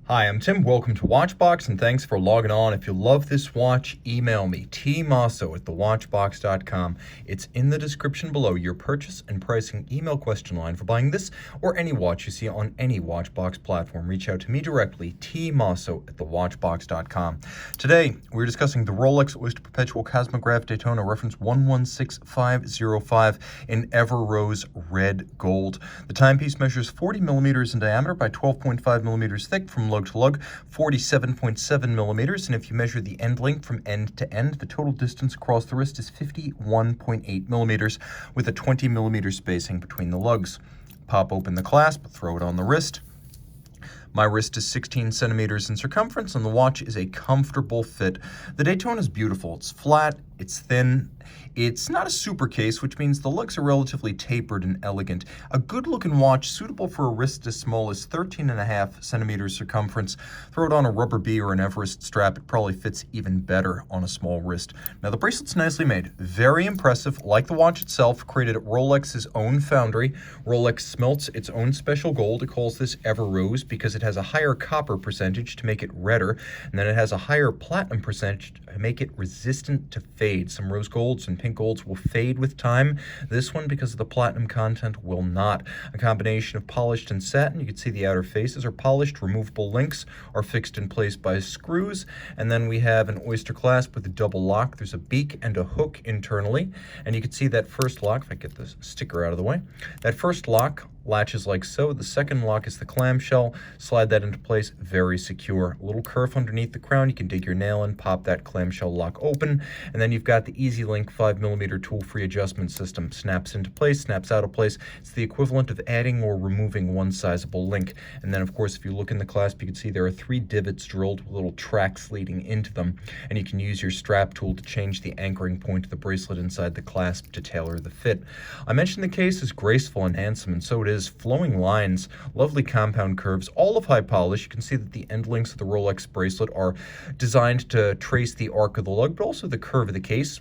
Hi, I'm Tim. Welcome to Watchbox, and thanks for logging on. If you love this watch, email me, tmosso@thewatchbox.com. It's in the description below, your purchase and pricing email question line for buying this or any watch you see on any Watchbox platform. Reach out to me directly, tmosso@thewatchbox.com. Today, we're discussing the Rolex Oyster Perpetual Cosmograph Daytona reference 116505 in Ever Rose Red Gold. The timepiece measures 40 millimeters in diameter by 12.5 millimeters thick from lug-to-lug, 47.7 millimeters, and if you measure the end length from end to end, the total distance across the wrist is 51.8 millimeters, with a 20 millimeter spacing between the lugs. Pop open the clasp, throw it on the wrist. My wrist is 16 centimeters in circumference, and the watch is a comfortable fit. The Daytona is beautiful. It's flat, it's thin. It's not a super case, which means the lugs are relatively tapered and elegant. A good-looking watch suitable for a wrist as small as 13.5 centimeters circumference. Throw it on a rubber B or an Everest strap, it probably fits even better on a small wrist. Now, the bracelet's nicely made. Very impressive. Like the watch itself, created at Rolex's own foundry. Rolex smelts its own special gold. It calls this Ever Rose because it has a higher copper percentage to make it redder, and then it has a higher platinum percentage to make it resistant to fade. Some rose golds and pink golds will fade with time. This one, because of the platinum content, will not. A combination of polished and satin. You can see the outer faces are polished. Removable links are fixed in place by screws. And then we have an Oyster clasp with a double lock. There's a beak and a hook internally. And you can see that first lock, if I get the sticker out of the way, that first lock latches like so. The second lock is the clamshell. Slide that into place, very secure. A little curve underneath the crown. You can dig your nail in, pop that clamshell lock open, and then you've got the Easy Link 5mm tool-free adjustment system. Snaps into place, snaps out of place. It's the equivalent of adding or removing one sizable link. And then, of course, if you look in the clasp, you can see there are 3 divots drilled with little tracks leading into them, and you can use your strap tool to change the anchoring point of the bracelet inside the clasp to tailor the fit. I mentioned the case is graceful and handsome, and so it is. Flowing lines, lovely compound curves, all of high polish. You can see that the end links of the Rolex bracelet are designed to trace the arc of the lug, but also the curve of the case.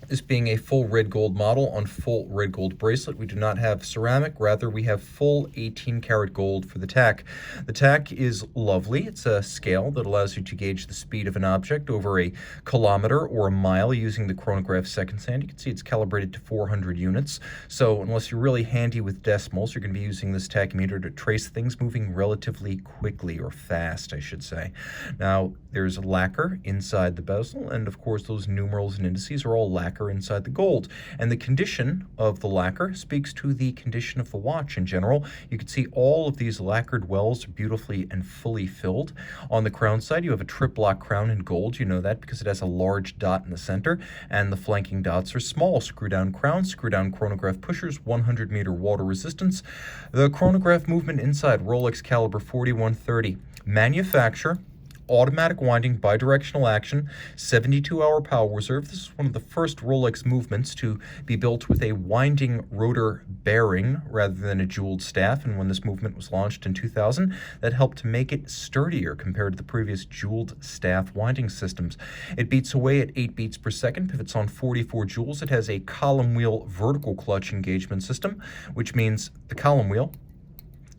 This being a full red gold model on full red gold bracelet, we do not have ceramic, rather we have full 18 karat gold for the tack. The tack is lovely. It's a scale that allows you to gauge the speed of an object over a kilometer or a mile using the chronograph seconds hand. You can see it's calibrated to 400 units. So unless you're really handy with decimals, you're going to be using this tachymeter to trace things moving relatively quickly, or fast, I should say. Now, there's lacquer inside the bezel, and of course those numerals and indices are all lacquer inside the gold, and the condition of the lacquer speaks to the condition of the watch in general. You can see all of these lacquered wells are beautifully and fully filled. On the crown side, you have a triplock crown in gold. You know that because it has a large dot in the center, and the flanking dots are small. Screw down crown, screw down chronograph pushers, 100-meter water resistance. The chronograph movement inside, Rolex caliber 4130. Manufacture, automatic winding, bidirectional action, 72-hour power reserve. This is one of the first Rolex movements to be built with a winding rotor bearing rather than a jeweled staff, and when this movement was launched in 2000, that helped to make it sturdier compared to the previous jeweled staff winding systems. It beats away at 8 beats per second, pivots on 44 joules. It has a column wheel vertical clutch engagement system, which means the column wheel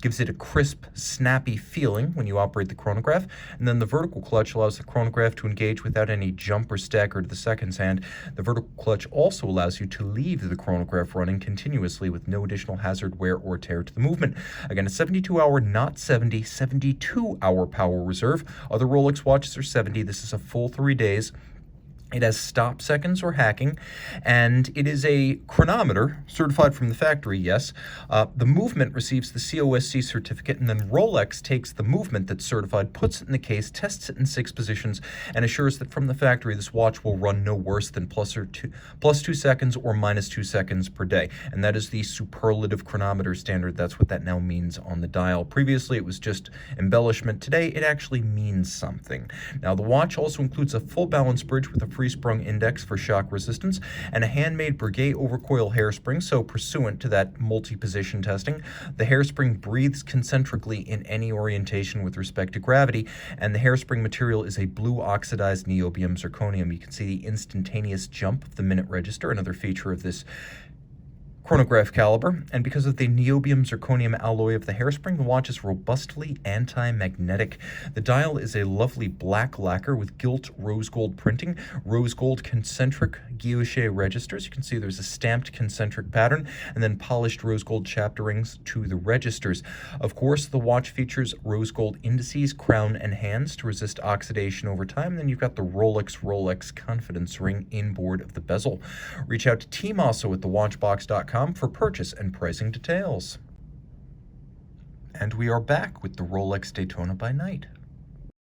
gives it a crisp, snappy feeling when you operate the chronograph, and then the vertical clutch allows the chronograph to engage without any jump or stagger to the seconds hand. The vertical clutch also allows you to leave the chronograph running continuously with no additional hazard, wear, or tear to the movement. Again, a 72-hour, not 70, 72-hour power reserve. Other Rolex watches are 70. This is a full 3 days. It has stop seconds or hacking, and it is a chronometer, certified from the factory, yes. The movement receives the COSC certificate, and then Rolex takes the movement that's certified, puts it in the case, tests it in 6 positions, and assures that from the factory this watch will run no worse than plus 2 seconds or minus 2 seconds per day. And that is the superlative chronometer standard. That's what that now means on the dial. Previously, it was just embellishment. Today, it actually means something. Now, the watch also includes a full balance bridge with a free-sprung index for shock resistance, and a handmade Breguet overcoil hairspring. So pursuant to that multi-position testing, the hairspring breathes concentrically in any orientation with respect to gravity, and the hairspring material is a blue oxidized niobium zirconium. You can see the instantaneous jump of the minute register, another feature of this chronograph caliber, and because of the niobium zirconium alloy of the hairspring, the watch is robustly anti-magnetic. The dial is a lovely black lacquer with gilt rose gold printing, rose gold concentric guilloche registers. You can see there's a stamped concentric pattern, and then polished rose gold chapter rings to the registers. Of course, the watch features rose gold indices, crown, and hands to resist oxidation over time. And then you've got the Rolex Confidence ring inboard of the bezel. Reach out to Tim Mosso at thewatchbox.com for purchase and pricing details. And we are back with the Rolex Daytona by night.